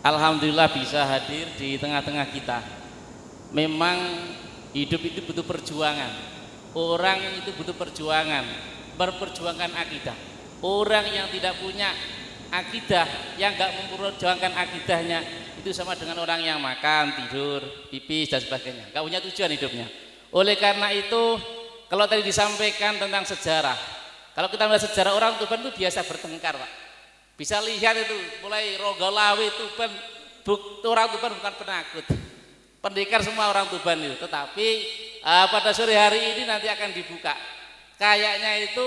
Alhamdulillah bisa hadir di tengah-tengah kita. Memang hidup itu butuh perjuangan. Orang itu butuh perjuangan, berperjuangkan akidah. Orang yang tidak punya akidah, yang nggak memperjuangkan akidahnya, itu sama dengan orang yang makan, tidur, pipis dan sebagainya. Nggak punya tujuan hidupnya. Oleh karena itu, kalau tadi disampaikan tentang sejarah, kalau kita melihat sejarah orang Tuban itu biasa bertengkar, Pak. Bisa lihat itu mulai Rogalawi Tuban, orang Tuban bukan penakut, pendekar semua orang Tuban itu. Tetapi pada sore hari ini nanti akan dibuka. Kayaknya itu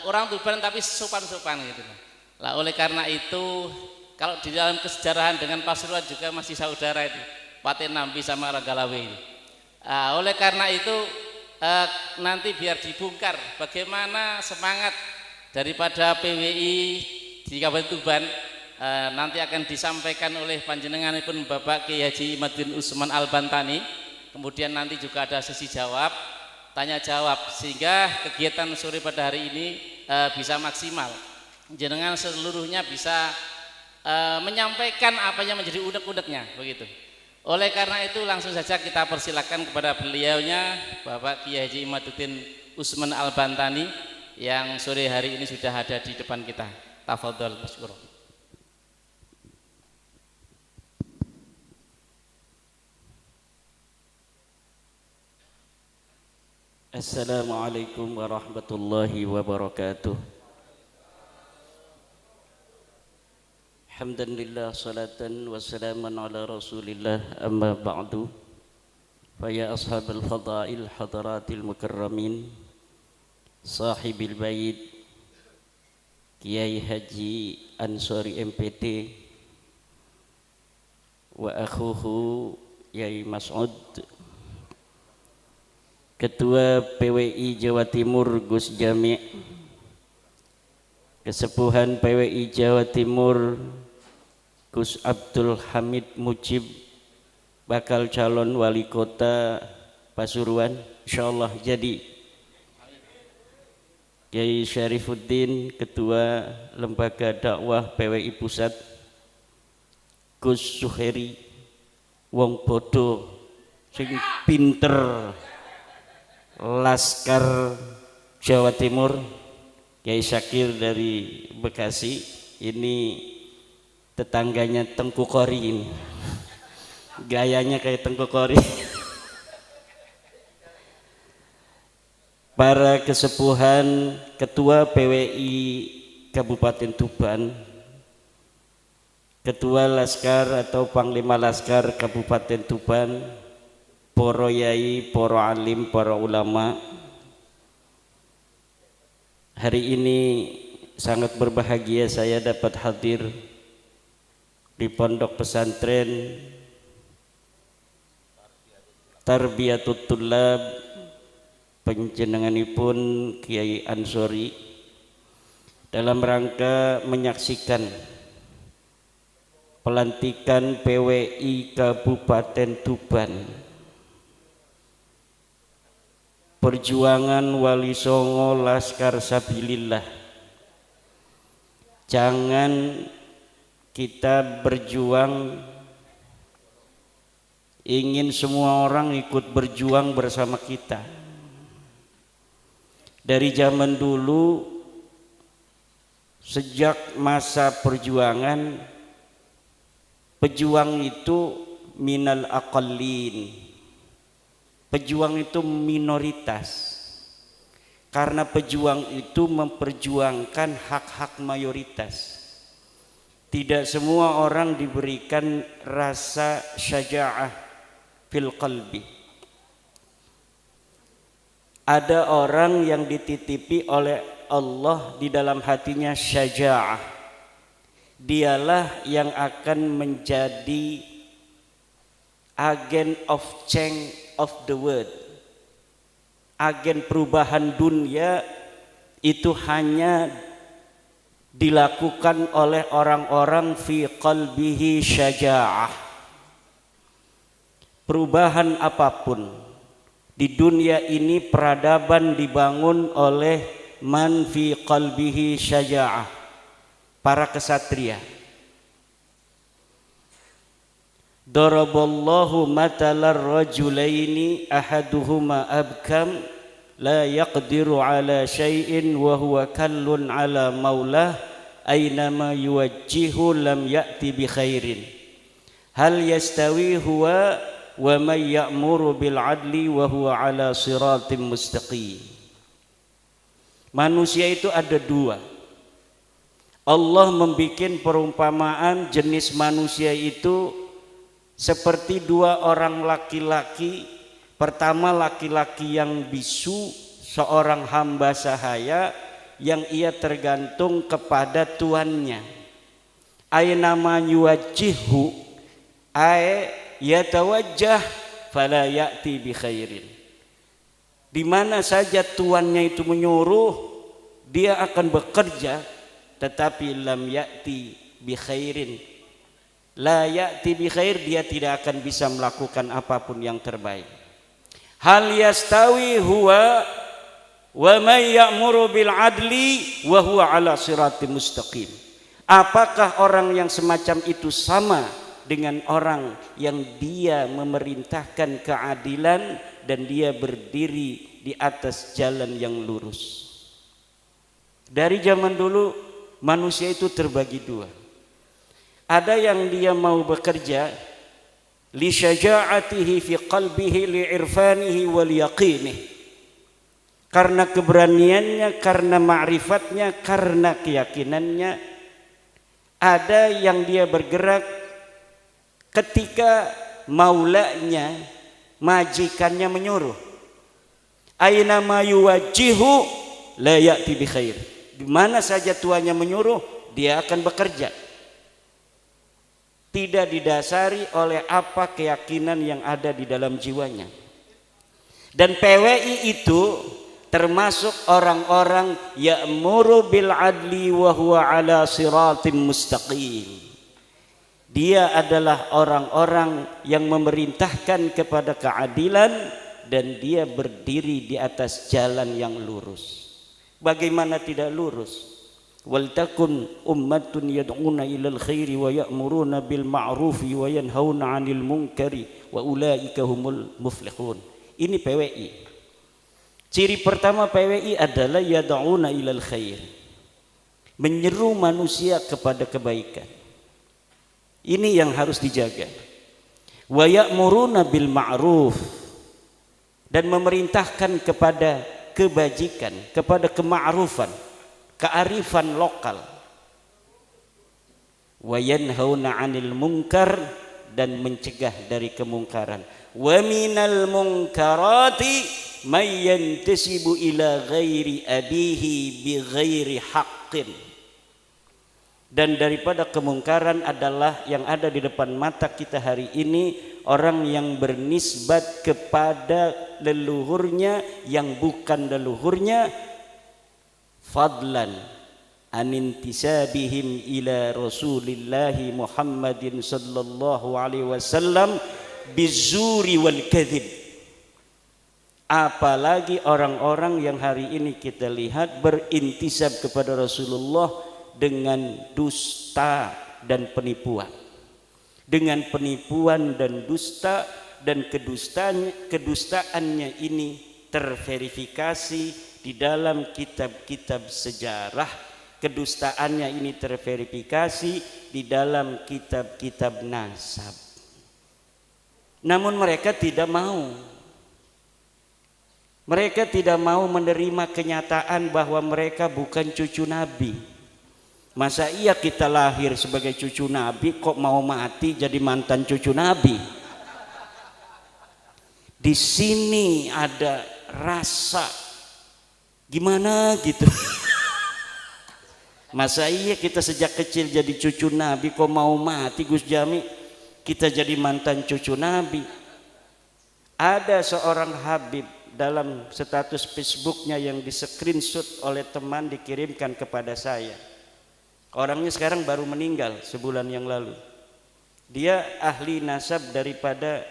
orang Tuban tapi sopan-sopan gitu. Lah oleh karena itu kalau di dalam kesejarahan dengan Pasuruan juga masih saudara itu, Paten Nampi sama Rogalawi ini. Oleh karena itu nanti biar dibongkar bagaimana semangat daripada PWI di Kabupaten Tuban, nanti akan disampaikan oleh panjenenganipun Bapak Kiai Haji Imaduddin Usman Al-Bantani. Kemudian nanti juga ada sesi jawab, tanya jawab, sehingga kegiatan sore pada hari ini bisa maksimal. Jenengan seluruhnya bisa menyampaikan apa yang menjadi unek-uneknya begitu. Oleh karena itu langsung saja kita persilakan kepada beliaunya Bapak Kiai Haji Imaduddin Usman Al-Bantani yang sore hari ini sudah ada di depan kita. Tafadhol masykur. Assalamualaikum warahmatullahi wabarakatuh. Alhamdulillah, salatan wassalaman ala rasulillah, amma ba'du. Faya ashabal fadail hadaratil mukarramin, sahibil bait Kiai Haji Ansori MPT wa akhuhu Yai Mas'ud, Ketua PWI Jawa Timur Gus Jami', Kesepuhan PWI Jawa Timur Gus Abdul Hamid Mujib, bakal calon wali kota Pasuruan insyaallah jadi. Kiai Syarifuddin, Ketua Lembaga Dakwah PWI Pusat, Gus Suheri, wong bodoh sing pinter Laskar Jawa Timur, Kiai Syakir dari Bekasi, ini tetangganya Tengku Kori ini, gayanya kayak Tengku Kori. Para kesepuhan, Ketua PWI Kabupaten Tuban, Ketua Laskar atau Panglima Laskar Kabupaten Tuban, para yai, para alim, para ulama. Hari ini sangat berbahagia saya dapat hadir di Pondok Pesantren Tarbiyatut Tullab panjenenganipun Kiai Ansori dalam rangka menyaksikan pelantikan PWI Kabupaten Tuban, perjuangan Wali Songo Laskar Sabilillah. Jangan kita berjuang ingin semua orang ikut berjuang bersama kita. Dari zaman dulu, sejak masa perjuangan, pejuang itu minal aqallin, pejuang itu minoritas, karena pejuang itu memperjuangkan hak-hak mayoritas. Tidak semua orang diberikan rasa syaja'ah fil qalbi. Ada orang yang dititipi oleh Allah di dalam hatinya syaja'ah. Dialah yang akan menjadi agen of change of the world. Agen perubahan dunia itu hanya dilakukan oleh orang-orang fi qalbihi syaja'ah. Perubahan apapun di dunia ini, peradaban dibangun oleh man fi qalbihi syaja'ah, para kesatria. Daraballahu matalar rajulaini ahaduhuma abkam la yaqdiru ala syai'in wa huwa kallun ala maulah aynama yuwajjihu lam ya'ti bi khairin hal yastawi huwa wa man ya'muru bil adli wa huwa ala siratim mustaqim. Manusia itu ada dua. Allah membikin perumpamaan jenis manusia itu seperti dua orang laki-laki. Pertama laki-laki yang bisu, seorang hamba sahaya yang ia tergantung kepada tuannya. Aynama yuwajjihu ay yatawajjah fala ya'ti bi khairin. Di mana saja tuannya itu menyuruh, dia akan bekerja, tetapi lam ya'ti bi khairin. La ya'ti bi khair, dia tidak akan bisa melakukan apapun yang terbaik. Hal yastawi huwa wa may ya'muru bil adli wa huwa ala siratim mustaqim. Apakah orang yang semacam itu sama dengan orang yang dia memerintahkan keadilan dan dia berdiri di atas jalan yang lurus? Dari zaman dulu manusia itu terbagi dua. Ada yang dia mau bekerja li syaja'atihi fi qalbihi li irfanihi wal yaqinih, karena keberaniannya, karena ma'rifatnya, karena keyakinannya. Ada yang dia bergerak ketika maulanya, majikannya menyuruh. Aina ma yuwajjihu la ya'ti bi khair. Di mana saja tuannya menyuruh, dia akan bekerja. Tidak didasari oleh apa keyakinan yang ada di dalam jiwanya. Dan PWI itu termasuk orang-orang ya'muru bil adli wa huwa ala siratim mustaqim. Dia adalah orang-orang yang memerintahkan kepada keadilan dan dia berdiri di atas jalan yang lurus. Bagaimana tidak lurus? Wal takun ummatun yad'una ilal khairi wa ya'muruna bil ma'rufi wa yanhauna 'anil munkari wa ulaika humul muflihun. Ini PWI. Ciri pertama PWI adalah yad'una ilal khair, menyeru manusia kepada kebaikan. Ini yang harus dijaga. Wa ya'muruna bil ma'ruf, dan memerintahkan kepada kebajikan, kepada kema'rufan, kearifan lokal. Wa yanhauna 'anil munkar, dan mencegah dari kemungkaran. Wa minal munkarati may yantasibu ila ghairi abihi bi ghairi haqqin. Dan daripada kemungkaran adalah yang ada di depan mata kita hari ini, orang yang bernisbat kepada leluhurnya yang bukan leluhurnya, fadlan anintisabihim ila Rasulillahi Muhammadin sallallahu alaihi wasallam bizuri wal kadhib. Apalagi orang-orang yang hari ini kita lihat berintisab kepada Rasulullah dengan dusta dan penipuan. Dengan penipuan dan dusta, dan kedustaannya ini terverifikasi di dalam kitab-kitab sejarah. Kedustaannya ini terverifikasi di dalam kitab-kitab nasab. Namun mereka tidak mau. Mereka tidak mau menerima kenyataan bahwa mereka bukan cucu Nabi. Masa iya kita lahir sebagai cucu Nabi kok mau mati jadi mantan cucu Nabi? Di sini ada rasa gimana gitu. Masa iya kita sejak kecil jadi cucu Nabi kok mau mati Gus Jami kita jadi mantan cucu Nabi? Ada seorang Habib dalam status Facebooknya yang di screenshot oleh teman dikirimkan kepada saya. Orangnya sekarang baru meninggal sebulan yang lalu. Dia ahli nasab daripada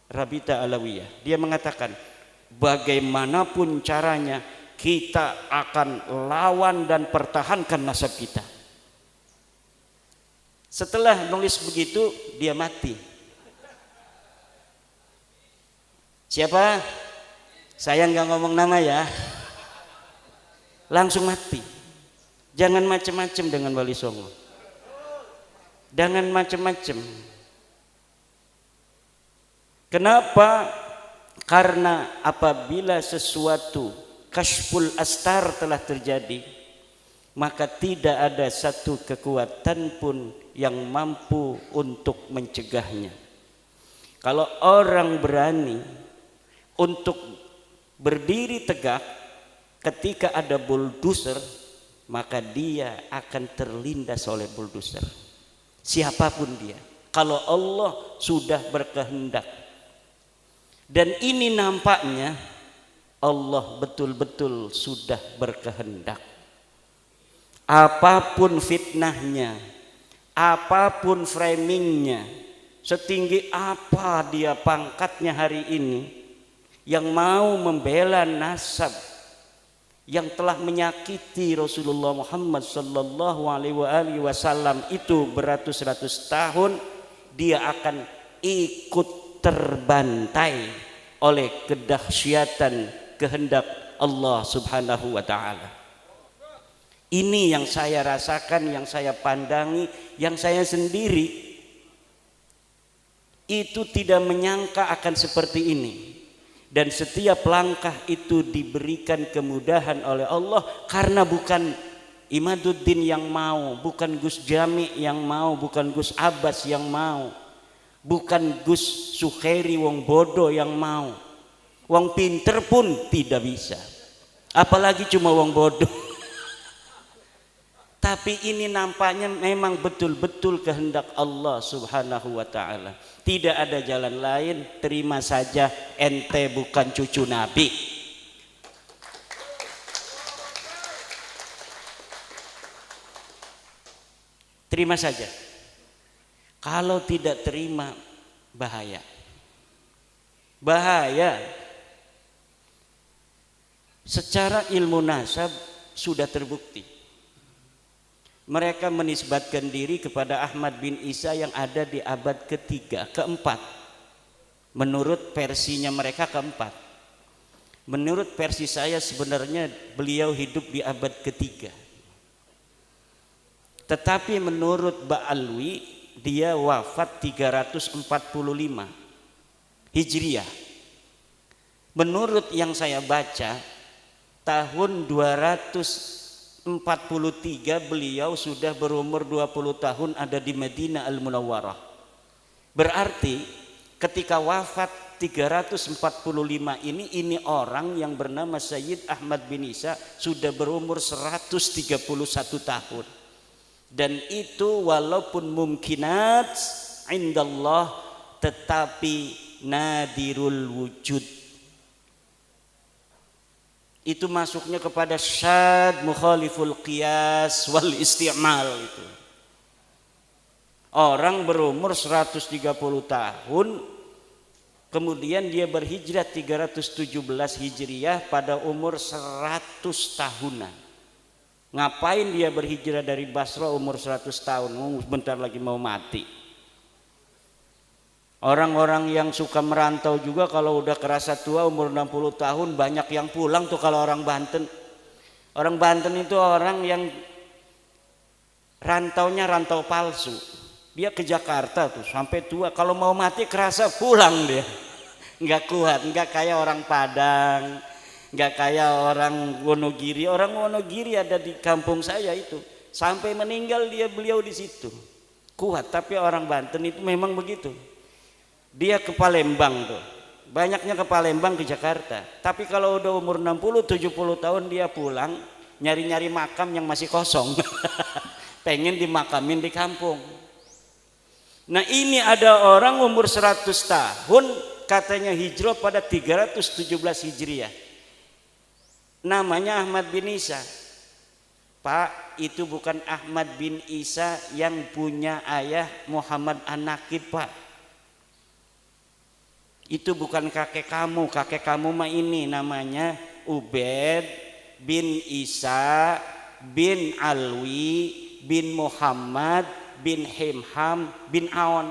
Rabita Alawiyah. Dia mengatakan bagaimanapun caranya kita akan lawan dan pertahankan nasab kita. Setelah nulis begitu dia mati. Siapa? Saya nggak ngomong nama ya. Langsung mati. Jangan macem-macem dengan Wali Songo. Jangan macem-macem. Kenapa? Karena apabila sesuatu kasyful astar telah terjadi, maka tidak ada satu kekuatan pun yang mampu untuk mencegahnya. Kalau orang berani untuk berdiri tegak ketika ada bulldozer, maka dia akan terlindas oleh bulldozer. Siapapun dia, kalau Allah sudah berkehendak. Dan ini nampaknya Allah betul-betul sudah berkehendak. Apapun fitnahnya, apapun framingnya, setinggi apa dia pangkatnya hari ini, yang mau membela nasab yang telah menyakiti Rasulullah Muhammad sallallahu alaihi wasallam itu beratus-ratus tahun, dia akan ikut terbantai oleh kedahsyatan kehendak Allah Subhanahu wa taala. Ini yang saya rasakan, yang saya pandangi, yang saya sendiri itu tidak menyangka akan seperti ini. Dan setiap langkah itu diberikan kemudahan oleh Allah, karena bukan Imaduddin yang mau, bukan Gus Jami yang mau, bukan Gus Abbas yang mau, bukan Gus Sukhairi wong bodoh yang mau. Wong pinter pun tidak bisa, apalagi cuma wong bodoh. Tapi ini nampaknya memang betul-betul kehendak Allah Subhanahu wa ta'ala. Tidak ada jalan lain, terima saja, ente bukan cucu Nabi. Terima saja. Kalau tidak terima, bahaya. Bahaya. Secara ilmu nasab sudah terbukti. Mereka menisbatkan diri kepada Ahmad bin Isa yang ada di abad ketiga, keempat. Menurut versinya mereka keempat. Menurut versi saya sebenarnya beliau hidup di abad ketiga. Tetapi menurut Ba'alwi dia wafat 345 Hijriah. Menurut yang saya baca tahun 243 beliau sudah berumur 20 tahun ada di Madinah Al-Munawwarah. Berarti ketika wafat 345 ini orang yang bernama Sayyid Ahmad bin Isa sudah berumur 131 tahun. Dan itu walaupun mumkinat indallah tetapi nadirul wujud. Itu masuknya kepada syad mukhaliful qiyas wal isti'mal itu. Orang berumur 130 tahun kemudian dia berhijrah 317 Hijriah pada umur 100 tahunan. Ngapain dia berhijrah dari Basra umur 100 tahun? Bentar lagi mau mati. Orang-orang yang suka merantau juga kalau udah kerasa tua umur 60 tahun banyak yang pulang tuh kalau orang Banten. Orang Banten itu orang yang rantaunya rantau palsu. Dia ke Jakarta tuh sampai tua, kalau mau mati kerasa pulang dia. Nggak kuat, nggak kayak orang Padang, nggak kayak orang Wonogiri. Orang Wonogiri ada di kampung saya itu, sampai meninggal beliau di situ. Kuat, tapi orang Banten itu memang begitu. Dia ke Palembang tuh, banyaknya ke Palembang ke Jakarta. Tapi kalau udah umur 60-70 tahun dia pulang, nyari-nyari makam yang masih kosong. Pengen dimakamin di kampung. Nah ini ada orang umur 100 tahun katanya hijrah pada 317 Hijriah. Namanya Ahmad bin Isa. Pak, itu bukan Ahmad bin Isa yang punya ayah Muhammad An-Nakib, Pak. Itu bukan kakek kamu mah ini namanya Ubaid bin Isa bin Alwi bin Muhammad bin Himham bin Aon.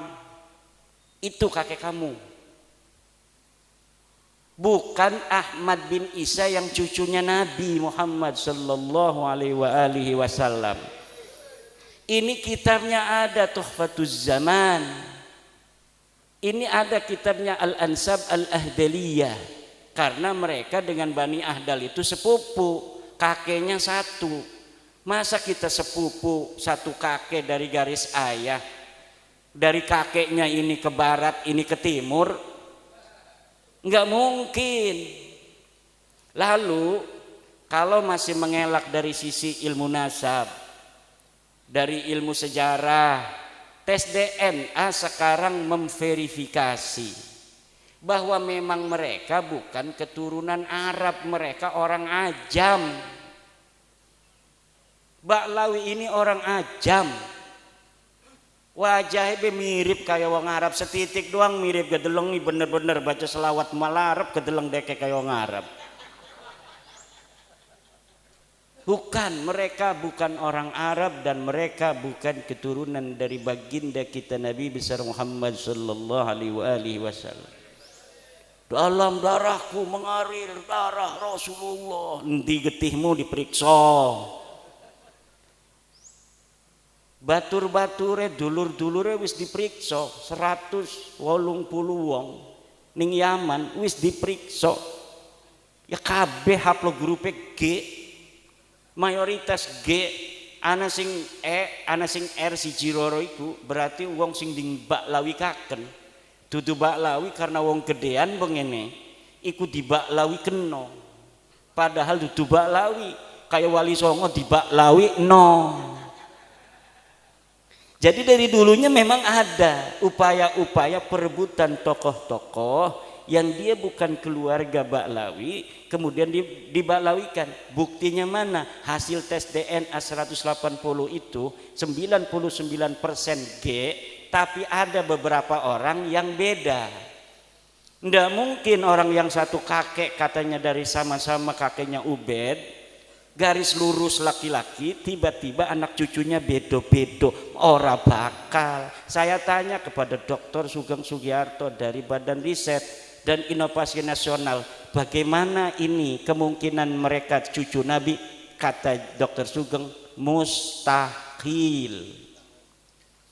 Itu kakek kamu. bukan Ahmad bin Isa yang cucunya Nabi Muhammad sallallahu alaihi wasallam. Ini kitabnya ada Tuhfatuz Zaman. Ini ada kitabnya Al-Ansab Al-Ahdaliyah. Karena mereka dengan Bani Ahdal itu sepupu, kakeknya satu. Masa kita sepupu satu kakek dari garis ayah, dari kakeknya ini ke barat, ini ke timur? Enggak mungkin. Lalu kalau masih mengelak dari sisi ilmu nasab, dari ilmu sejarah, tes DNA sekarang memverifikasi bahwa memang mereka bukan keturunan Arab, mereka orang Ajam. Ba'lawi ini orang Ajam. Wajahnya mirip kayak wong Arab, setitik doang mirip, gedeleng nih bener-bener baca selawat malah Arab, gedeleng deke kayak wong Arab. Bukan, mereka bukan orang Arab dan mereka bukan keturunan dari baginda kita Nabi besar Muhammad sallallahu alaihi wasallam. Dalam darahku mengalir darah Rasulullah. Nanti getihmu diperiksa. Batur-bature dulur-dulure wis diperiksa 180 wong ning Yaman wis diperiksa. Ya kabeh haplogrupe G, mayoritas G, ana sing E, ana sing R si Jiroro iku berarti wong sing ding Ba'lawi kaken. Dudu Ba'lawi karena wong gedean bengene iku di Ba'lawi kena. Padahal dudu Ba'lawi, kayak Wali Songo di Ba'lawi no. Jadi dari dulunya memang ada upaya-upaya perebutan tokoh-tokoh yang dia bukan keluarga Ba'lawi kemudian diba'lawikan. Buktinya mana? Hasil tes DNA 180 itu 99% G, tapi ada beberapa orang yang beda. Nggak mungkin orang yang satu kakek katanya dari sama-sama kakeknya Ubed, garis lurus laki-laki, tiba-tiba anak cucunya bedo-bedo, ora bakal. Saya tanya kepada Dr. Sugeng Sugiarto dari Badan Riset dan Inovasi Nasional, bagaimana ini kemungkinan mereka cucu Nabi? Kata Dr. Sugeng, mustahil.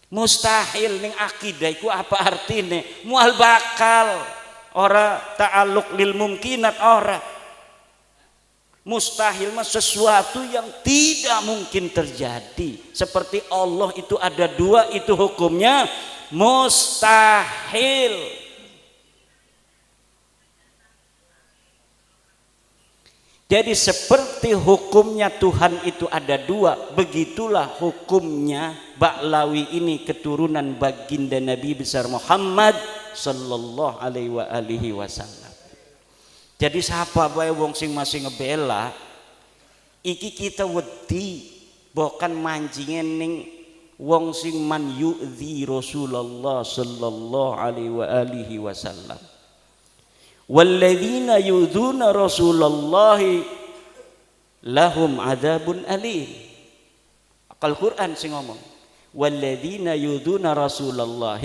Mustahil ning akidah iku apa artine? Mual bakal, ora ta'alluq lil mumkinat ora. Mustahil mah sesuatu yang tidak mungkin terjadi. Seperti Allah itu ada dua, itu hukumnya mustahil. Jadi seperti hukumnya Tuhan itu ada dua, begitulah hukumnya Ba'lawi ini keturunan baginda Nabi besar Muhammad sallallahu alaihi wasallam. Jadi siapa bae wong sing masih ngebela iki kita wedi bukan manjingen ning wong sing man yu'dzi Rasulullah sallallahu alaihi wasallam. Walladzina yu'dzuna Rasulullah lahum adzabun alim. Al-Qur'an sing ngomong walladzina yu'dzuna Rasulullah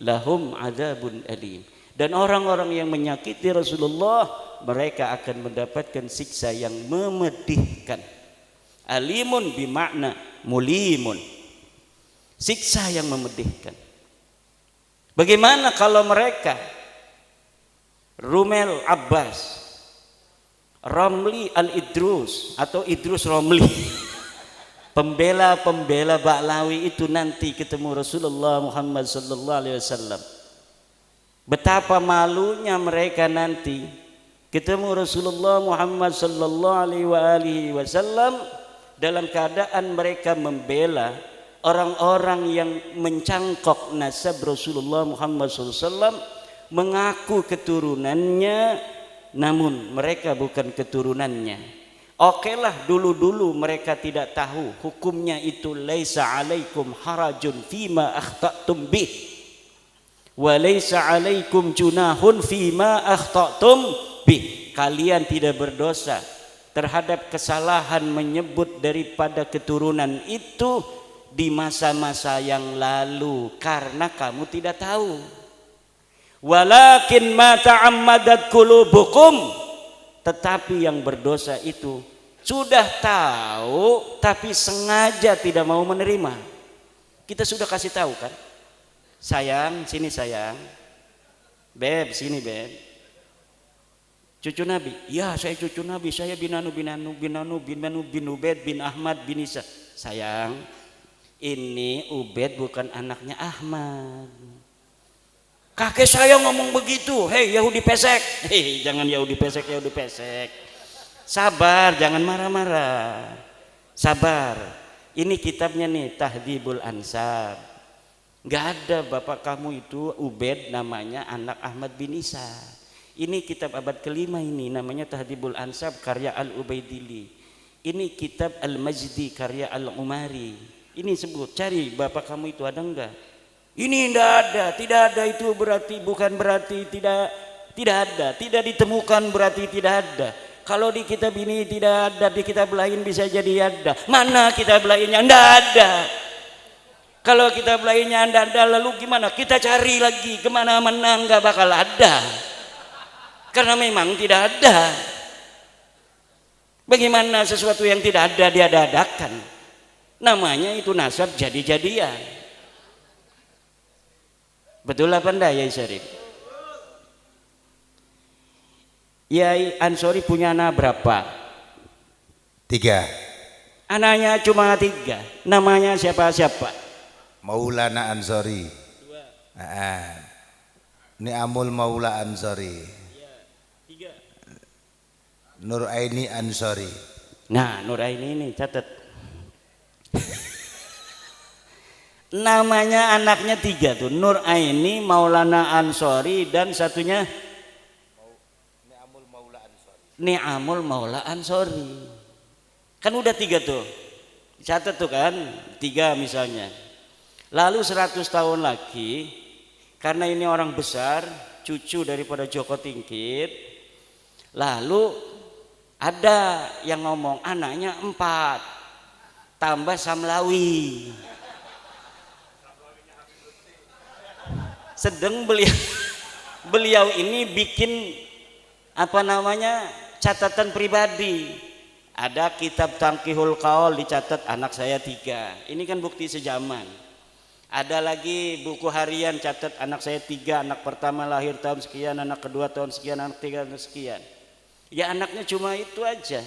lahum adzabun alim. Dan orang-orang yang menyakiti Rasulullah mereka akan mendapatkan siksa yang memedihkan. Alimun bimakna mulimun, siksa yang memedihkan. Bagaimana kalau mereka Rumel Abbas, Romli Al-Idrus atau Idrus Romli, pembela-pembela Ba'lawi itu nanti ketemu Rasulullah Muhammad sallallahu alaihi wasallam? Betapa malunya mereka nanti ketemu Rasulullah Muhammad sallallahu alaihi wasallam dalam keadaan mereka membela orang-orang yang mencangkok nasab Rasulullah Muhammad sallallahu alaihi wasallam, mengaku keturunannya namun mereka bukan keturunannya. Oke lah, dulu-dulu mereka tidak tahu hukumnya itu laisa alaikum harajun fima akhta'tum bih wa laisa alaikum junahun fima akhta'tum bih. Kalian tidak berdosa terhadap kesalahan menyebut daripada keturunan itu di masa-masa yang lalu karena kamu tidak tahu. Walakin ma ta'ammadat qulubukum, tetapi yang berdosa itu sudah tahu tapi sengaja tidak mau menerima. Kita sudah kasih tahu kan, sayang sini sayang, beb sini beb, cucu Nabi, ya saya cucu Nabi, saya bin Ubed bin Ahmad bin Isa. Sayang, ini Ubed bukan anaknya Ahmad. Kakek saya ngomong begitu. Hei Yahudi pesek. Hei jangan Yahudi pesek, Yahudi pesek. Sabar, jangan marah-marah. Sabar. Ini kitabnya nih, Tahdhibul Ansab. Gak ada bapak kamu itu Ubed namanya anak Ahmad bin Isa. Ini kitab abad kelima ini namanya Tahdhibul Ansab karya Al-Ubaidili. Ini kitab Al-Majdi karya Al-Umari. Ini sebut, cari bapak kamu itu ada enggak? Ini tidak ada itu berarti bukan berarti tidak ada, tidak ditemukan berarti tidak ada. Kalau di kitab ini tidak ada, di kitab lain bisa jadi ada. Mana kitab lainnya? Tidak ada. Kalau kitab lainnya tidak ada, lalu gimana? Kita cari lagi kemana-mana nggak bakal ada, karena memang tidak ada. Bagaimana sesuatu yang tidak ada diada-adakan? Namanya itu nasab jadi-jadian. Betul apa enggak Yai Syarif? Yai Ansori punya anak berapa? 3. Anaknya cuma 3. Namanya siapa? Maulana Ansori. Ini Amul Maula Ansori. 3. Nur Aini Ansori. Nah, Nur Aini ini catat. Namanya anaknya 3 tuh, Nur Aini, Maulana Ansori, dan satunya Ni'amul Maula Ansori. Kan udah 3 tuh, catat tuh kan, 3 misalnya. Lalu 100 tahun lagi, karena ini orang besar, cucu daripada Joko Tingkir, lalu ada yang ngomong anaknya 4 tambah Samlawi. Sedang beliau ini bikin apa namanya catatan pribadi. Ada kitab Tangkihul Qaul dicatat anak saya 3. Ini kan bukti sejaman. Ada lagi buku harian catat anak saya 3, anak pertama lahir tahun sekian, anak kedua tahun sekian, anak ketiga tahun sekian. Ya anaknya cuma itu aja.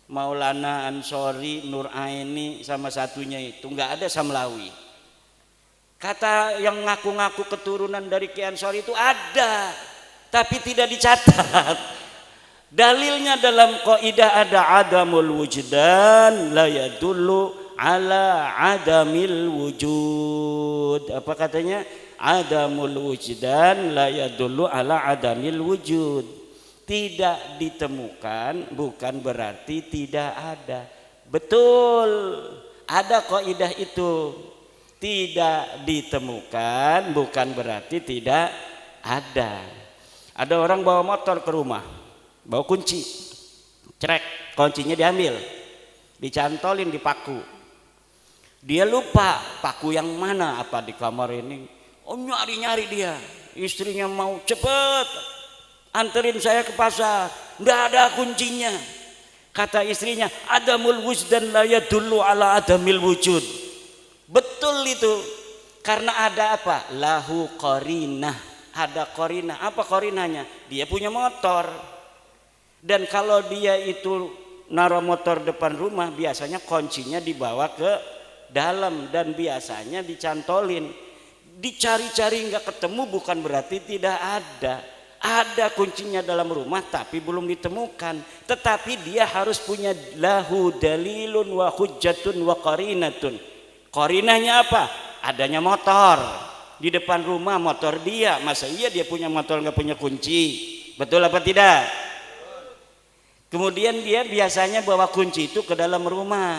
Maulana Ansori, Nur Aini sama satunya itu, nggak ada Samlawi. Kata yang ngaku-ngaku keturunan dari Ki Ansori itu ada, tapi tidak dicatat. Dalilnya dalam kaidah ada adamul wujdan la yadullu ala adamil wujud. Apa katanya? Adamul wujdan la yadullu ala adamil wujud. Tidak ditemukan bukan berarti tidak ada. Betul, ada kaidah itu. Tidak ditemukan bukan berarti tidak ada. Ada orang bawa motor ke rumah, bawa kunci, cerek, kuncinya diambil, dicantolin di paku. Dia lupa paku yang mana, apa di kamar ini. Oh nyari-nyari dia, istrinya mau cepet anterin saya ke pasar, nggak ada kuncinya. Kata istrinya, adamul wujdan la yadullu ala adamil wujud. Betul itu, karena ada apa? Lahu qarinah, ada qarinah. Apa qarinahnya? Dia punya motor, dan kalau dia itu naruh motor depan rumah, biasanya kuncinya dibawa ke dalam dan biasanya dicantolin. Dicari-cari nggak ketemu bukan berarti tidak ada. Ada kuncinya dalam rumah tapi belum ditemukan. Tetapi dia harus punya lahu dalilun wa hujjatun wa qarinatun. Qarinahnya apa? Adanya motor di depan rumah, motor dia. Masa iya dia punya motor nggak punya kunci? Betul apa tidak? Kemudian dia biasanya bawa kunci itu ke dalam rumah.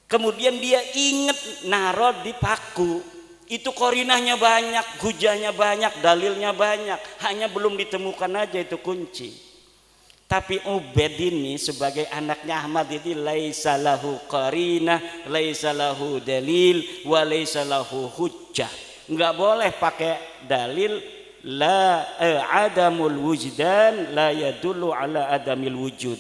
Kemudian dia ingat naruh di paku. Itu qarinahnya banyak, hujahnya banyak, dalilnya banyak. Hanya belum ditemukan aja itu kunci. Tapi Ubed ini sebagai anaknya Ahmad itu laisa lahu qarinah, laisa lahu dalil, wa laisa lahu hujjah. Nggak boleh pakai dalil adamul wujdan la yadullu ala adamil wujud.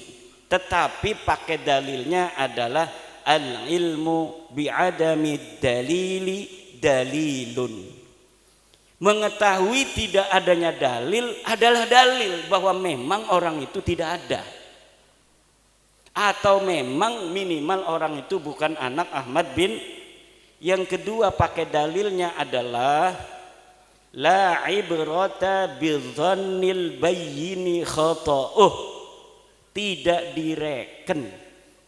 Tetapi pakai dalilnya adalah al ilmu bi adami dalili dalilun. Mengetahui tidak adanya dalil adalah dalil bahwa memang orang itu tidak ada, atau memang minimal orang itu bukan anak Ahmad bin. Yang kedua pakai dalilnya adalah la ibrata bidzannil bayyini khata'uh, tidak direken,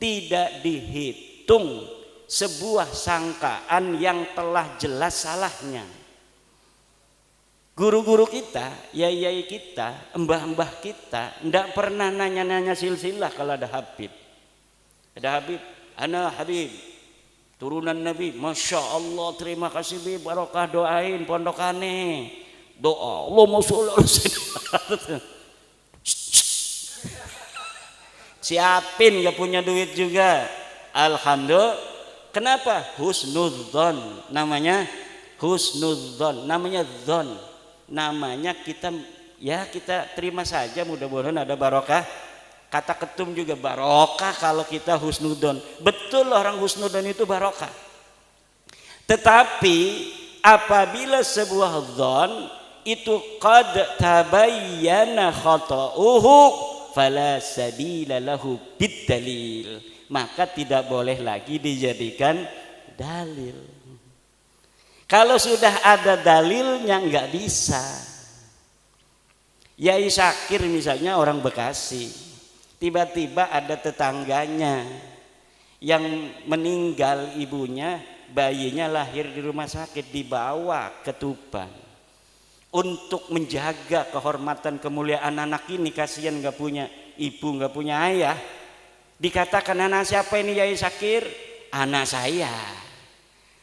tidak dihitung sebuah sangkaan yang telah jelas salahnya. Guru-guru kita, yai-yai kita, mbah-mbah kita tidak pernah nanya-nanya silsilah kalau ada Habib. Ada Habib, ana Habib, turunan Nabi, Masya Allah, terima kasih Bib, barokah doain pondokane. Doa, Allahumma sholli ala sayyidina. Siapin, gak punya duit juga. Alhamdulillah. Kenapa? Husnudzon, namanya husnudzon, namanya dzon. Namanya kita terima saja, mudah-mudahan ada barokah. Kata ketum juga barokah kalau kita husnudon. Betul, orang husnudon itu barokah. Tetapi apabila sebuah dzon itu qad tabayyana khata'uhu fala sabila lahu bidalil, maka tidak boleh lagi dijadikan dalil. Kalau sudah ada dalilnya nggak bisa. Yai Syakir misalnya orang Bekasi, tiba-tiba ada tetangganya yang meninggal ibunya, bayinya lahir di rumah sakit, dibawa ke Tuban untuk menjaga kehormatan kemuliaan anak ini. Kasihan nggak punya ibu, nggak punya ayah. Dikatakan anak siapa ini Yai Syakir? Anak saya.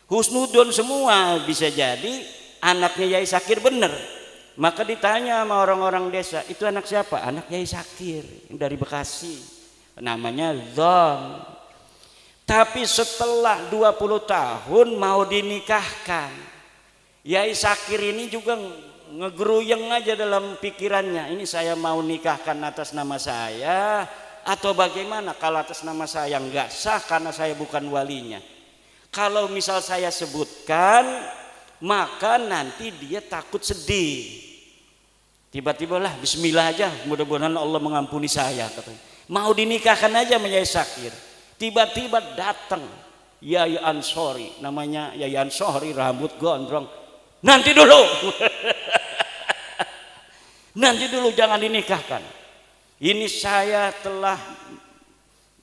Husnudon semua, bisa jadi anaknya Yai Syakir benar. Maka ditanya sama orang-orang desa, itu anak siapa? Anak Yai Syakir dari Bekasi, namanya dzon. Tapi setelah 20 tahun mau dinikahkan, Yai Syakir ini juga ngegeruyeng aja dalam pikirannya, ini saya mau nikahkan atas nama saya atau bagaimana? Kalau atas nama saya enggak sah karena saya bukan walinya. Kalau misal saya sebutkan, maka nanti dia takut sedih. Tiba-tiba lah bismillah aja, mudah-mudahan Allah mengampuni saya, katanya. Mau dinikahkan aja sama Yai Syakir. Tiba-tiba datang Yai Ansori, namanya Yai Ansori, rambut gondrong. Nanti dulu. Nanti dulu, jangan dinikahkan. Ini saya telah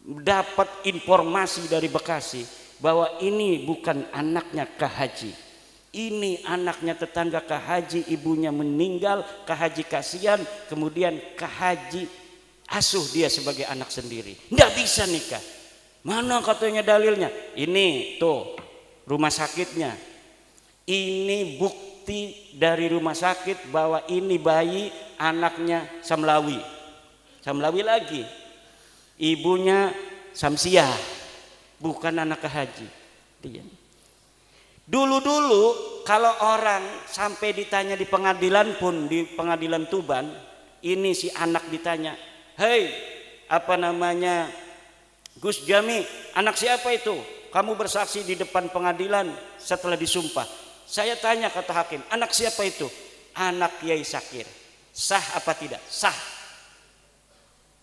dapat informasi dari Bekasi bahwa ini bukan anaknya Kak Haji, ini anaknya tetangga Kak Haji, ibunya meninggal, Kak Haji kasihan, kemudian Kak Haji asuh dia sebagai anak sendiri, nggak bisa nikah. Mana katanya dalilnya? Ini tuh rumah sakitnya, ini bukti dari rumah sakit bahwa ini bayi anaknya Samlawi, Samlawi lagi, ibunya Samsiah, bukan anak Kak Haji. Dulu-dulu kalau orang sampai ditanya di pengadilan pun, di pengadilan Tuban, ini si anak ditanya, hei apa namanya Gus Jami, anak siapa itu? Kamu bersaksi di depan pengadilan setelah disumpah. Saya tanya, kata hakim, anak siapa itu? Anak Yai Syakir. Sah apa tidak? Sah.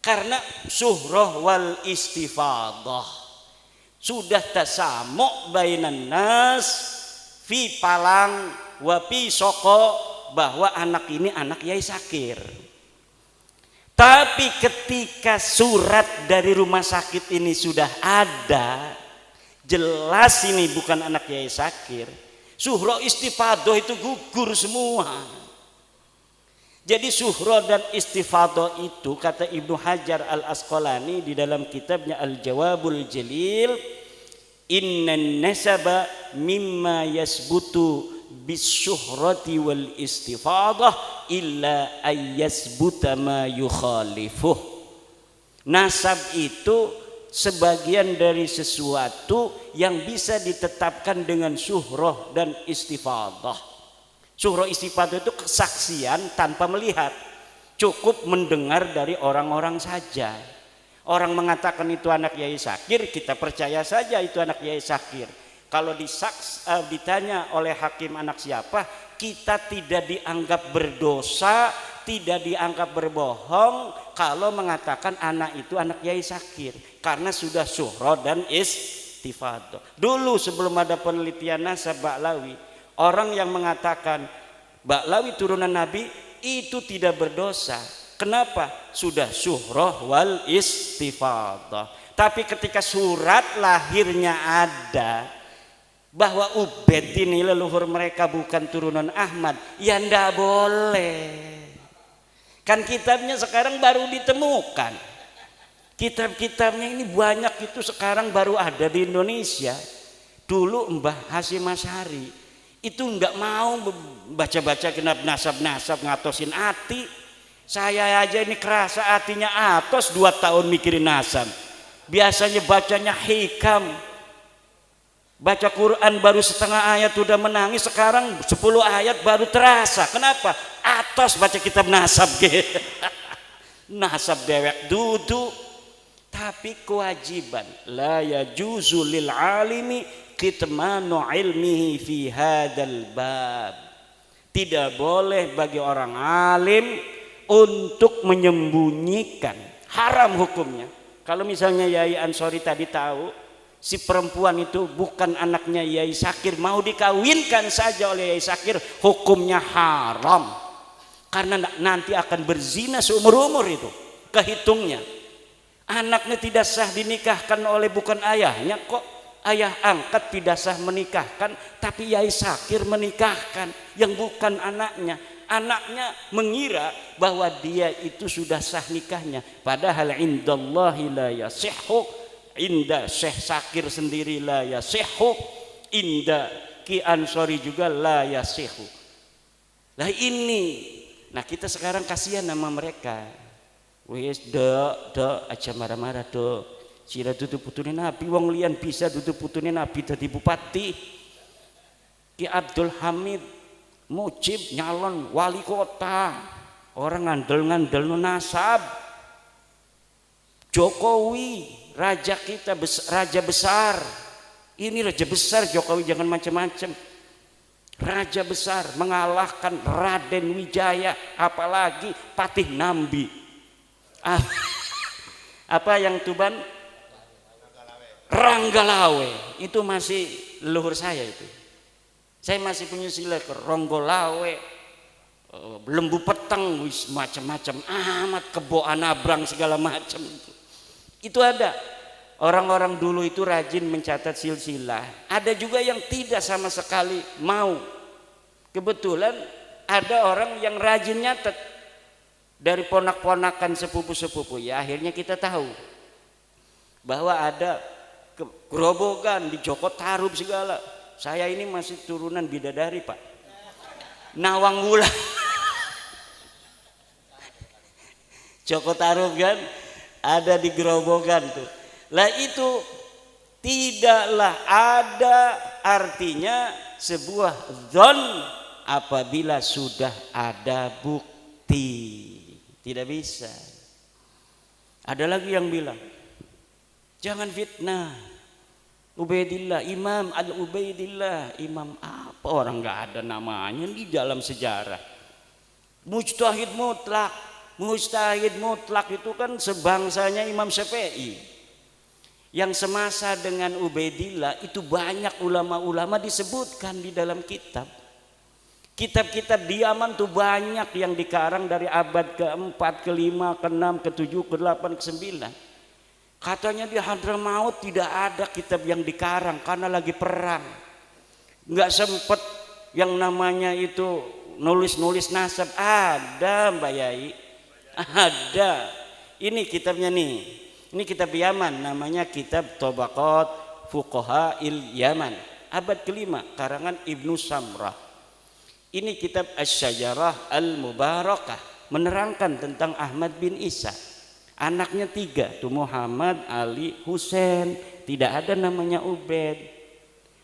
Karena suhroh wal istifadah. Sudah tasamu bainan nas fi palang wa fi soko, bahwa anak ini anak Yai Syakir. Tapi ketika surat dari rumah sakit ini sudah ada, jelas ini bukan anak Yai Syakir, suhro istifadoh itu gugur semua. Jadi suhro dan istifadoh itu, kata Ibnu Hajar Al-Asqalani di dalam kitabnya Al-Jawabul Jalil, innan nasaba mimma yasbutu bisyuhrati wal istifadah illa ayyasbuta ma yukhalifuh. Nasab itu sebagian dari sesuatu yang bisa ditetapkan dengan syuhrah dan istifadah. Syuhra istifadah itu kesaksian tanpa melihat, cukup mendengar dari orang-orang saja. Orang mengatakan itu anak Yai Syakir, kita percaya saja itu anak Yai Syakir. Kalau ditanya oleh hakim anak siapa, kita tidak dianggap berdosa, tidak dianggap berbohong kalau mengatakan anak itu anak Yai Syakir, karena sudah syuhra dan istifadah. Dulu sebelum ada penelitian nasab Ba'lawi, orang yang mengatakan Ba'lawi turunan Nabi itu tidak berdosa. Kenapa? Sudah syuhrah wal istifadah. Tapi ketika surat lahirnya ada bahwa Ubaid ini leluhur mereka bukan turunan Ahmad, ya ndak boleh. Kan kitabnya sekarang baru ditemukan. Kitab-kitabnya ini banyak, itu sekarang baru ada di Indonesia. Dulu Mbah Hasyim Asy'ari itu nggak mau baca-baca genap nasab-nasab ngatosin ati. Saya aja ini kerasa hatinya atos 2 tahun mikirin nasab. Biasanya bacanya hikam, baca Quran baru setengah ayat udah menangis, sekarang 10 ayat baru terasa. Kenapa? Atos baca kitab nasab nasab dewek dudu. Tapi kewajiban la yajuzu lil alimi kitmanu ilmihi fi hadzal bab. Tidak boleh bagi orang alim untuk menyembunyikan, haram hukumnya. Kalau misalnya Yai Ansori tadi tahu si perempuan itu bukan anaknya Yai Syakir, mau dikawinkan saja oleh Yai Syakir, hukumnya haram. Karena nanti akan berzina seumur-umur, itu kehitungnya. Anaknya tidak sah dinikahkan oleh bukan ayahnya, kok ayah angkat tidak sah menikahkan, tapi Yai Syakir menikahkan yang bukan anaknya. Anaknya mengira bahwa dia itu sudah sah nikahnya, padahal indallahi la yasihhu, inda Syekh Syakir sendiri la yasihhu, inda Ki Ansori juga la yasihhu. Lah ini, nah kita sekarang kasihan sama mereka. Wes dok aja marah-marah dok. Sira dudu putune Nabi, wong liyan bisa dudu putune Nabi dadi bupati. Ki Abdul Hamid Mujib nyalon wali kota, orang ngandel nasab. Jokowi raja kita, raja besar. Ini raja besar Jokowi, jangan macam-macam. Raja besar mengalahkan Raden Wijaya, apalagi Patih Nambi. Apa yang Tuban? Ranggalawe. Itu masih leluhur saya itu. Saya masih punya sila ke Ronggolawe, Lembu Peteng, wis macam-macam amat, Kebo Anabrang segala macam. Itu ada. Orang-orang dulu itu rajin mencatat silsilah. Ada juga yang tidak sama sekali mau. Kebetulan ada orang yang rajin nyatet dari ponak-ponakan sepupu-sepupu. Ya akhirnya kita tahu bahwa ada gerobokan di Joko Tarub segala. Saya ini masih turunan bidadari Pak, Nawang Wulan. Joko Tarub kan ada di gerobokan tuh. Lah itu tidaklah ada artinya sebuah dzon apabila sudah ada bukti. Tidak bisa. Ada lagi yang bilang jangan fitnah Ubaidillah, Imam Al-Ubaidillah. Imam apa? Orang nggak ada namanya di dalam sejarah. Mujtahid mutlak. Mujtahid mutlak itu kan sebangsanya Imam Syafi'i. Yang semasa dengan Ubaidillah itu banyak ulama-ulama disebutkan di dalam kitab. Kitab-kitab di Yaman tuh banyak yang dikarang dari abad ke-4, ke-5, ke-6, ke-7, ke-8, ke-9. Katanya di Hadramaut tidak ada kitab yang dikarang karena lagi perang. Nggak sempet yang namanya itu nulis-nulis nasab. Ada Mbak Yai, ada. Ini kitabnya nih. Ini kitab Yaman, namanya kitab Tabaqat Fuqaha il Yaman, abad ke-5, karangan Ibnu Samrah. Ini kitab Asy-Syajarah Al-Mubarakah, menerangkan tentang Ahmad bin Isa. Anaknya 3 tuh, Muhammad, Ali, Husain. Tidak ada namanya Ubaid.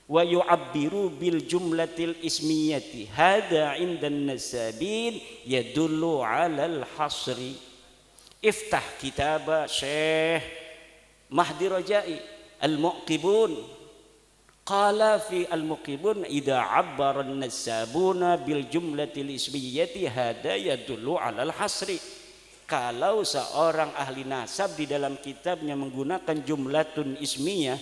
wa yu'abbiru bil jumlatil ismiyati hada 'indan nasabin yadullu 'alal hasri. Iftah kitab Syekh Mahdi Rajai Al-Muqibun qala fi Al-Muqibun idza 'abbara an-nasabuna bil jumlatil ismiyati hada yadullu 'alal hasri. Kalau seorang ahli nasab di dalam kitabnya menggunakan jumlatun ismiyah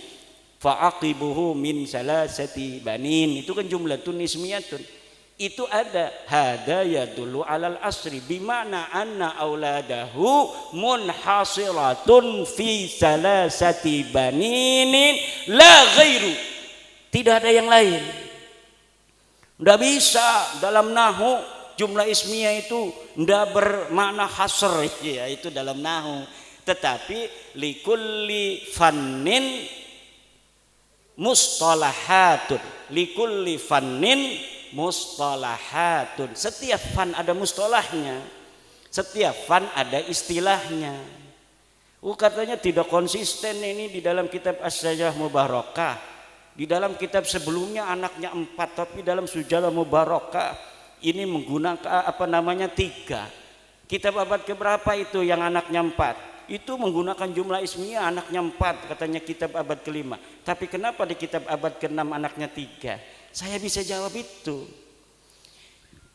fa'aqibuhu min salasati banin, itu kan jumlatun ismiyatun, itu ada hada yadullu alal asri bimana anna auladahu munhasiratun fi salasati baninin la ghairu, tidak ada yang lain. Tidak bisa dalam nahu jumlah ismiyah itu tidak bermakna hasr ya, itu dalam nahu, tetapi likulli fannin mustalahatun, likulli fannin mustalahatun, setiap fan ada mustalahnya, setiap fan ada istilahnya. Katanya tidak konsisten ini di dalam kitab As-Sajarah Mubarakah, di dalam kitab sebelumnya anaknya 4, tapi dalam Sujalah Mubarakah ini menggunakan 3. Kitab abad keberapa itu yang anaknya 4? Itu menggunakan jumlah ismiyah anaknya 4, katanya kitab abad ke-5. Tapi kenapa di kitab abad ke-6 anaknya 3? Saya bisa jawab itu.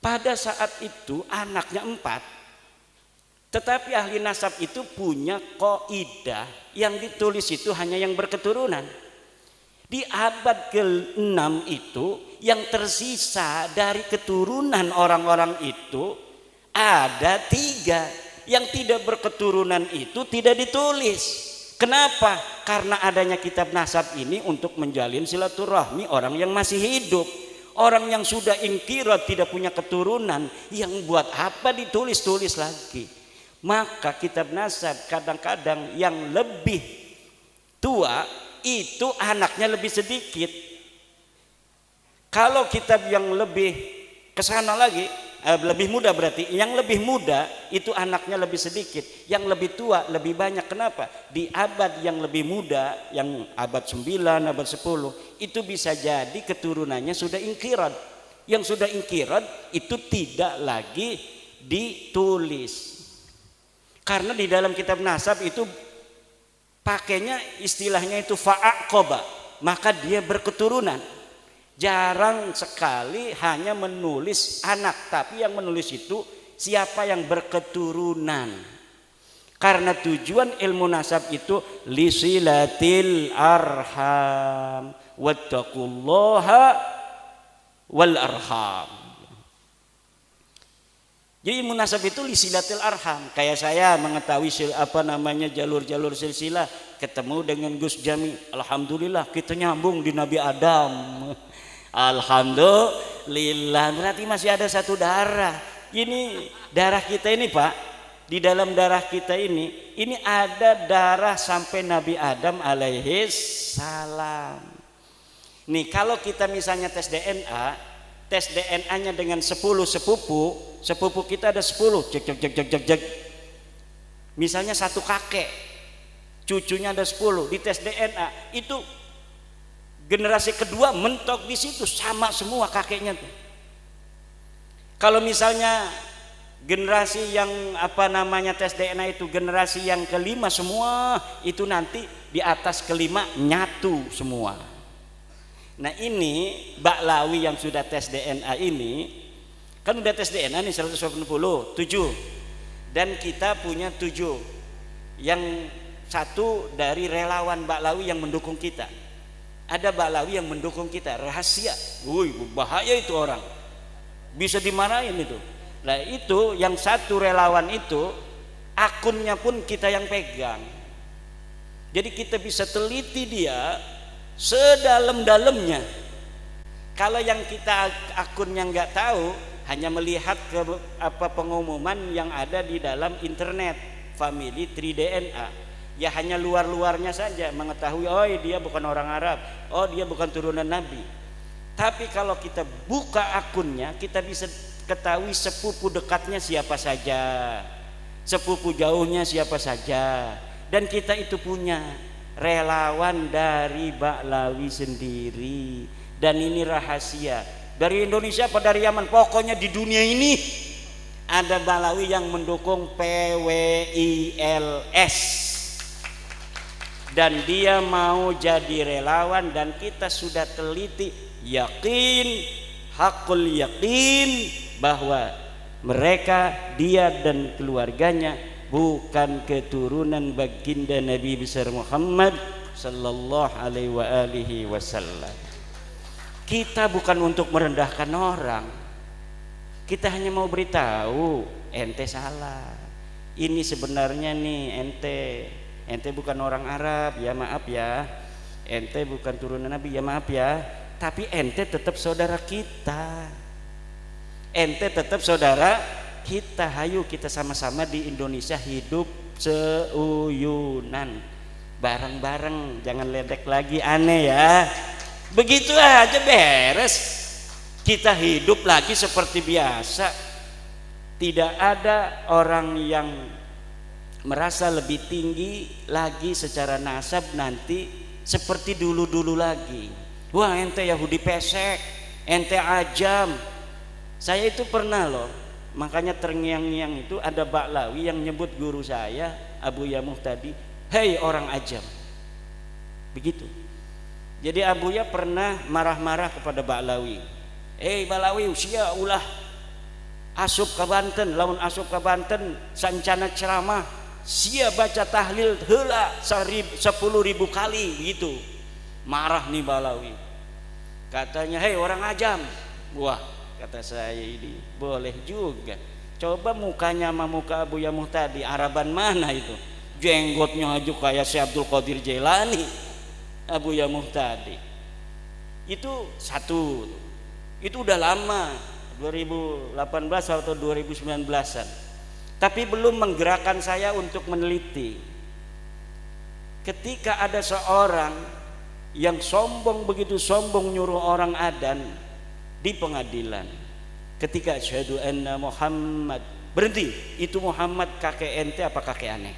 Pada saat itu anaknya 4, tetapi ahli nasab itu punya kaidah yang ditulis itu hanya yang berketurunan. Di abad ke-6 itu yang tersisa dari keturunan orang-orang itu ada 3. Yang tidak berketurunan itu tidak ditulis. Kenapa? Karena adanya kitab nasab ini untuk menjalin silaturahmi orang yang masih hidup. Orang yang sudah ingkirat tidak punya keturunan, yang buat apa ditulis-tulis lagi? Maka kitab nasab kadang-kadang yang lebih tua itu anaknya lebih sedikit. Kalau kitab yang lebih kesana lagi, lebih muda, berarti yang lebih muda itu anaknya lebih sedikit, yang lebih tua lebih banyak. Kenapa? Di abad yang lebih muda, yang abad 9, abad 10, itu bisa jadi keturunannya sudah ingkirat. Yang sudah ingkirat itu tidak lagi ditulis, karena di dalam kitab nasab itu pakainya istilahnya itu fa'aqoba, maka dia berketurunan. Jarang sekali hanya menulis anak, tapi yang menulis itu siapa yang berketurunan. Karena tujuan ilmu nasab itu lisilatil arham wattaqullaha wal arham. Jadi ilmu nasab itu lisilatil arham. Kayak saya mengetahui jalur-jalur silsilah, ketemu dengan Gus Jami, alhamdulillah kita nyambung di Nabi Adam. Alhamdulillah, berarti masih ada satu darah. Ini darah kita ini Pak, di dalam darah kita ini ada darah sampai Nabi Adam alaihi salam. Nih kalau kita misalnya tes DNA-nya dengan 10 sepupu kita ada 10, cek. Misalnya satu kakek, cucunya ada 10, di tes DNA itu generasi kedua mentok di situ sama semua kakeknya tuh. Kalau misalnya generasi yang tes DNA itu generasi yang kelima semua, itu nanti di atas kelima nyatu semua. Nah ini Baklawi yang sudah tes DNA ini kan udah tes DNA nih 187, dan kita punya 7, yang satu dari relawan Baklawi yang mendukung kita. Ada Baklawi yang mendukung kita rahasia, bahaya itu orang, bisa dimarahin itu. Nah itu yang satu relawan itu akunnya pun kita yang pegang, jadi kita bisa teliti dia sedalam-dalamnya. Kalau yang kita akunnya nggak tahu, hanya melihat ke pengumuman yang ada di dalam internet family tree DNA, ya hanya luar-luarnya saja mengetahui, oh dia bukan orang Arab, oh dia bukan turunan Nabi. Tapi kalau kita buka akunnya, kita bisa ketahui sepupu dekatnya siapa saja, sepupu jauhnya siapa saja. Dan kita itu punya relawan dari Baklawi sendiri. Dan ini rahasia dari Indonesia apa dari Yaman, pokoknya di dunia ini ada Balawi yang mendukung PWILS dan dia mau jadi relawan, dan kita sudah teliti, yakin, hakul yakin bahwa mereka, dia dan keluarganya bukan keturunan baginda Nabi besar Muhammad sallallahu alaihi wasallam. Kita bukan untuk merendahkan orang, kita hanya mau beritahu ente salah. Ini sebenarnya nih ente bukan orang Arab, ya maaf ya. Ente bukan turunan Nabi, ya maaf ya. Tapi ente tetap saudara kita. Ente tetap saudara kita. Hayu kita sama-sama di Indonesia hidup seuyunan, bareng-bareng, jangan ledek lagi aneh ya. Begitu aja beres. Kita hidup lagi seperti biasa. Tidak ada orang yang merasa lebih tinggi lagi secara nasab nanti seperti dulu-dulu lagi. Wah ente Yahudi pesek, ente ajam. Saya itu pernah loh, makanya terngiang-ngiang itu ada Baklawi yang nyebut guru saya Abu Yamuh tadi, hei orang ajam. Begitu. Jadi Abu Ya pernah marah-marah kepada Baklawi. Hei Baklawi usia ulah asup ke Banten, lamun asup ke Banten sancana ceramah sia baca tahlil heula 10.000 kali begitu. Marah nih Baklawi. Katanya, hei orang ajam. Wah, kata saya ini boleh juga. Coba mukanya sama muka Abu Yamuh tadi, Araban mana itu? Jenggotnya aja kayak si Abdul Qadir Jailani. Abu Yamuh tadi. Itu satu. Itu udah lama, 2018 atau 2019-an. Tapi belum menggerakkan saya untuk meneliti. Ketika ada seorang yang sombong, begitu sombong nyuruh orang adzan di pengadilan, ketika asyhadu anna Muhammad, berhenti, itu Muhammad kakek ente apa kakek aneh?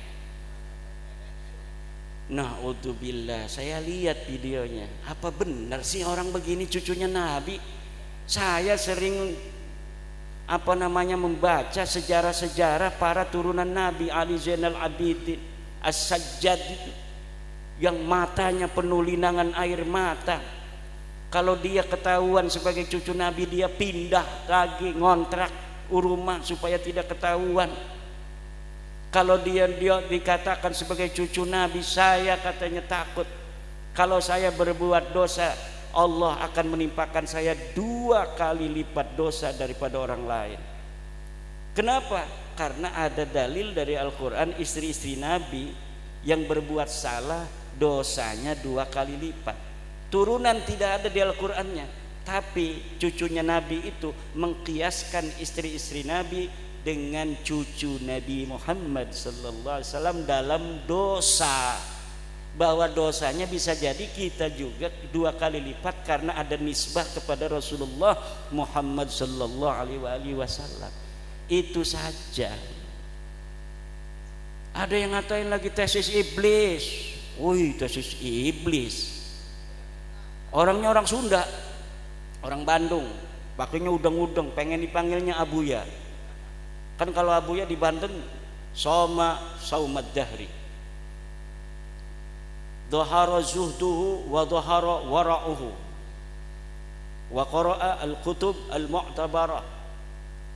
Na'udzubillah, saya lihat videonya, apa benar sih orang begini cucunya Nabi? Saya sering membaca sejarah-sejarah para turunan Nabi, Ali Zainal Abidin, As-Sajjad itu, yang matanya penuh linangan air mata. Kalau dia ketahuan sebagai cucu Nabi, dia pindah lagi ngontrak rumah supaya tidak ketahuan. Kalau dia dikatakan sebagai cucu Nabi, saya katanya takut kalau saya berbuat dosa, Allah akan menimpakan saya 2 kali lipat dosa daripada orang lain. Kenapa? Karena ada dalil dari Al-Quran, istri-istri Nabi yang berbuat salah dosanya 2 kali lipat. Turunan tidak ada di Al-Qurannya, tapi cucunya Nabi itu mengkiaskan istri-istri Nabi dengan cucu Nabi Muhammad sallallahu alaihi wasallam dalam dosa, bahwa dosanya bisa jadi kita juga 2 kali lipat karena ada nisbah kepada Rasulullah Muhammad sallallahu alaihi wasallam. Itu saja. Ada yang ngatain lagi tesis iblis. Wih, tesis iblis. Orangnya orang Sunda, orang Bandung, pakainya udang-udang, pengen dipanggilnya Abuya. Kan kalau Abuya di Banten Soma Saumad Dahri, dhahara zuhduhu wa dhahara wara'uhu wa qara'a al-kutub al-mu'tabarah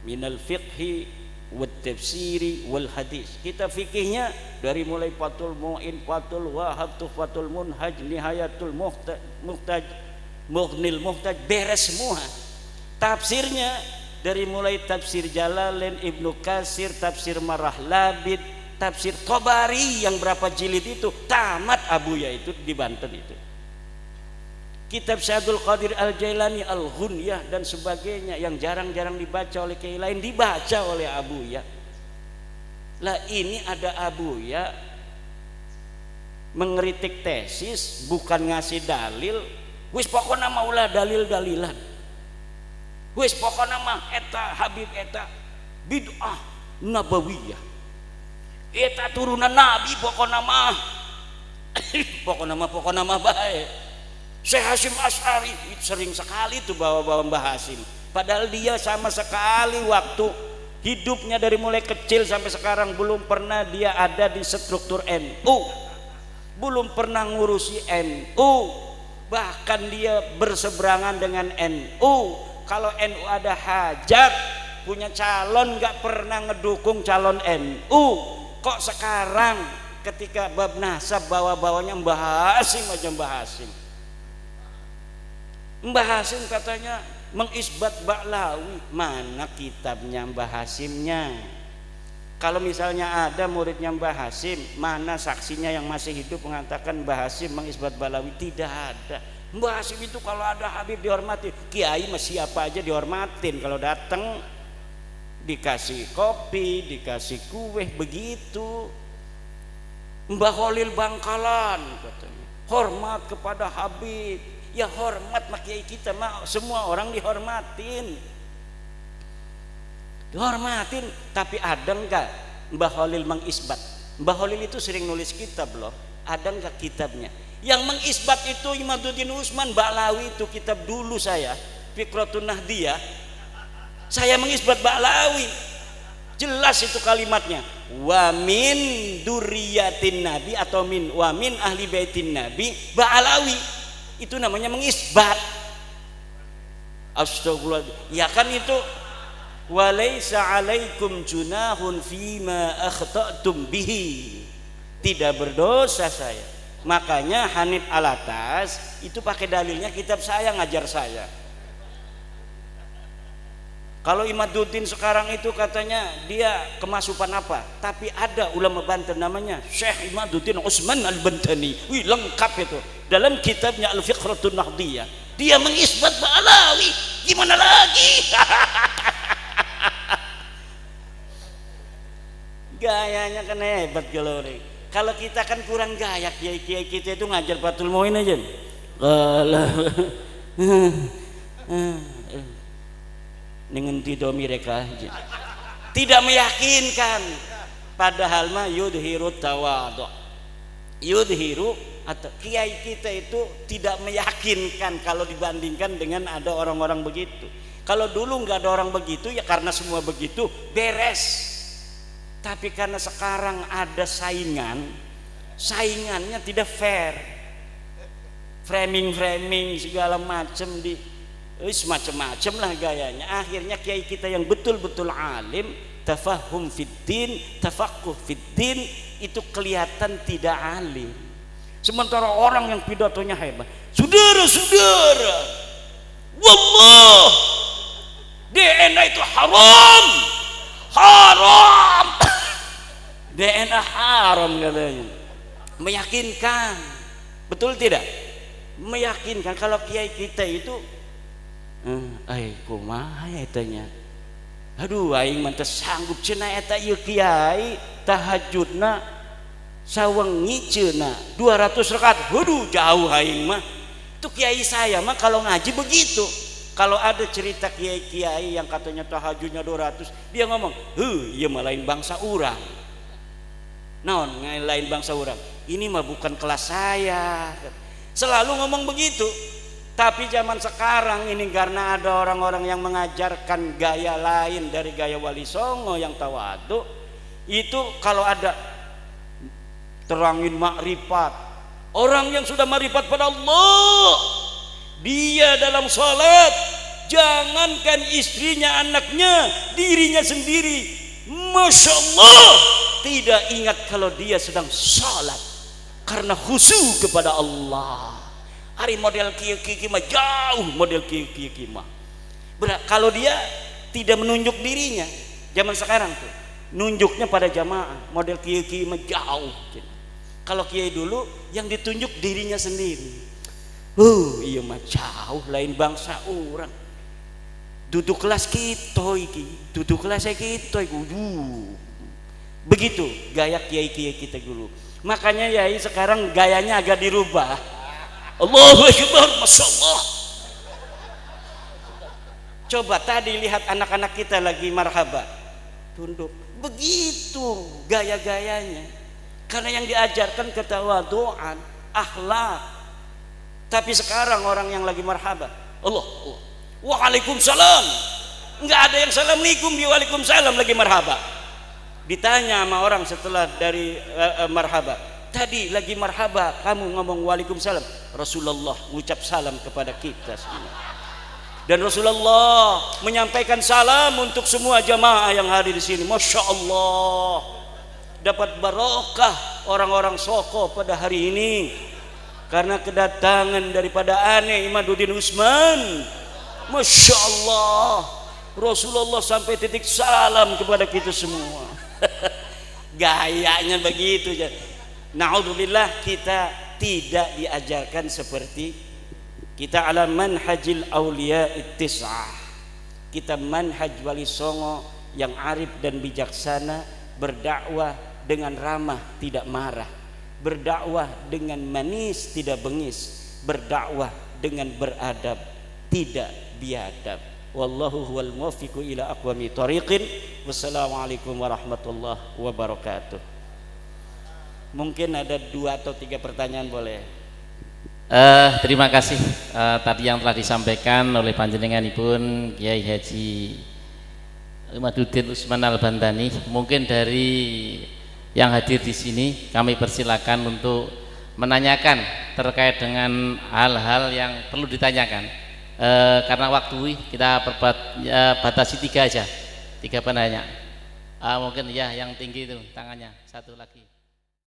minal fiqhi wal tafsiri wal hadis. Kita fikihnya dari mulai Fathul Mu'in, Fathul Wahab, Tuhfatul Munhaj, Nihayatul Muhtaj, Mughnil Muhtaj, beres semua. Tafsirnya dari mulai tafsir Jalalain, Ibnu Katsir, tafsir Marahlabid, tafsir Tabari yang berapa jilid itu tamat Abuya itu di Banten itu. Kitab Syaikhul Qadir Al-Jailani, Al-Ghunyah dan sebagainya yang jarang-jarang dibaca oleh kiai lain dibaca oleh Abuya. Lah ini ada Abuya mengkritik tesis, bukan ngasih dalil. Wis pokokna maulah dalil-dalilan. Wis pokokna mah eta Habib eta bid'ah nabawiyah. Eta turunan Nabi pokokna mah pokokna mah bae. Syekh Hasyim Asy'ari sering sekali tuh bawa-bawa Mbah Hasyim, padahal dia sama sekali waktu hidupnya dari mulai kecil sampai sekarang belum pernah dia ada di struktur NU, belum pernah ngurusi NU, bahkan dia berseberangan dengan NU. Kalau NU ada hajat punya calon nggak pernah ngedukung calon NU. Kok sekarang ketika bab nasab bawa-bawanya Mbah Hasyim aja, Mbah Hasyim. Mbah Hasyim katanya mengisbat Ba'lawi, mana kitabnya Mbah Hasyimnya? Kalau misalnya ada muridnya Mbah Hasyim, mana saksinya yang masih hidup mengatakan Mbah Hasyim mengisbat Ba'lawi? Tidak ada. Mbah Hasyim itu kalau ada Habib dihormati, kiai mah siapa aja dihormatin, kalau datang dikasih kopi, dikasih kue, begitu. Mbah Khalil Bangkalan katanya hormat kepada Habib, ya hormat mak kiai kita mah semua orang dihormatin, tapi ada enggak Mbah Khalil mengisbat? Mbah Khalil itu sering nulis kitab loh, ada enggak kitabnya? Yang mengisbat itu Imaduddin Usman Ba'lawi, itu kitab dulu saya, Fikratun Nahdiyah, saya mengisbat Ba'lawi, jelas itu kalimatnya, wa min duriyatin nabi atau wa min ahli baitin nabi Ba'lawi, itu namanya mengisbat. Astagfirullah, ya kan itu walaisa alaikum junahun fima akhta'tum bihi, tidak berdosa saya. Makanya Hanif Alatas itu pakai dalilnya kitab saya, ngajar saya. Kalau Imaduddin sekarang itu katanya dia kemasukan apa, tapi ada ulama Banten namanya Syekh Imaduddin Usman Al-Bantani, wih lengkap itu dalam kitabnya Al-Fiqratun Nahdiyah, dia mengisbat Ba'lawi, gimana lagi? Gayanya kan hebat kalau kita kan kurang gaya, kiai-kiai kita itu ngajar Fathul Muin aja. Dengan tidak mereka aja, tidak meyakinkan, padahal mah yudhiru tawadhu, yudhiru, atau kiai kita itu tidak meyakinkan kalau dibandingkan dengan ada orang-orang begitu. Kalau dulu nggak ada orang begitu ya karena semua begitu beres, tapi karena sekarang ada saingannya tidak fair, framing segala macam di semacam-macam lah gayanya. Akhirnya kiai kita yang betul-betul alim, tafahum fiddin, tafaqquh fiddin, itu kelihatan tidak alim. Sementara orang yang pidatonya hebat, saudara-saudara, wallah DNA itu haram DNA haram katanya, meyakinkan, betul tidak? Meyakinkan. Kalau kiai kita itu kumaha etanya, aduh aing mah teu sanggup cenah eta ieu kiai tahajudna sawengi cenah 200 rakaat, waduh jauh aing mah. Itu kiai saya mah kalau ngaji begitu. Kalau ada cerita kiai-kiai yang katanya tahajudnya 200, dia ngomong, iya mah lain bangsa urang. Naon lain bangsa urang, ini mah bukan kelas saya. Selalu ngomong begitu. Tapi zaman sekarang ini karena ada orang-orang yang mengajarkan gaya lain dari gaya Wali Songo yang tawadu, itu kalau ada terangin makrifat, orang yang sudah makrifat pada Allah, dia dalam sholat jangankan istrinya, anaknya, dirinya sendiri, Masya Allah, tidak ingat kalau dia sedang sholat karena khusyuk kepada Allah. Hari model kiai mah jauh, model kiai mah. Kalau dia tidak menunjuk dirinya, zaman sekarang tuh nunjuknya pada jamaah, model kiai mah jauh. Kalau kiai dulu yang ditunjuk dirinya sendiri. Iya mah jauh, lain bangsa orang. Duduk kelas kita iki, duduk kelas kita iki. Begitu gaya kiai kita dulu. Makanya yai sekarang gayanya agak dirubah. Allahu Akbar, Masya Allah. Coba tadi lihat anak-anak kita lagi marhaba, tunduk, begitu gaya-gayanya. Karena yang diajarkan ketawaduan, akhlak. Tapi sekarang orang yang lagi marhaba, Allah, Allah, waalaikumsalam, nggak ada yang assalamualaikum di waalaikumsalam lagi marhaba. Ditanya sama orang setelah dari marhaba, tadi lagi marhaba kamu ngomong waalaikumsalam, Rasulullah mengucap salam kepada kita semua. Dan Rasulullah menyampaikan salam untuk semua jamaah yang hadir di sini. Masya Allah, dapat barokah orang-orang Soko pada hari ini karena kedatangan daripada Ane Imaduddin Usman. Masya Allah, Rasulullah sampai titik salam kepada kita semua. Gayanya begitu. Na'udzubillah, kita tidak diajarkan seperti kita ala manhajil awliya ittis'ah. Kita manhaj wali songo yang arif dan bijaksana, berdakwah dengan ramah tidak marah, berdakwah dengan manis tidak bengis, berdakwah dengan beradab tidak biadab. Wallahu huwal muwaffiqu ila aqwami thoriqin. Wassalamualaikum warahmatullahi wabarakatuh. Mungkin ada 2 atau 3 pertanyaan boleh. Terima kasih tadi yang telah disampaikan oleh panjenenganipun Kiai Haji Imaduddin Usman Al-Bantani. Mungkin dari yang hadir di sini kami persilakan untuk menanyakan terkait dengan hal-hal yang perlu ditanyakan. Karena waktu kita batasi 3 aja, 3 penanya. Mungkin ya yang tinggi itu tangannya, satu lagi.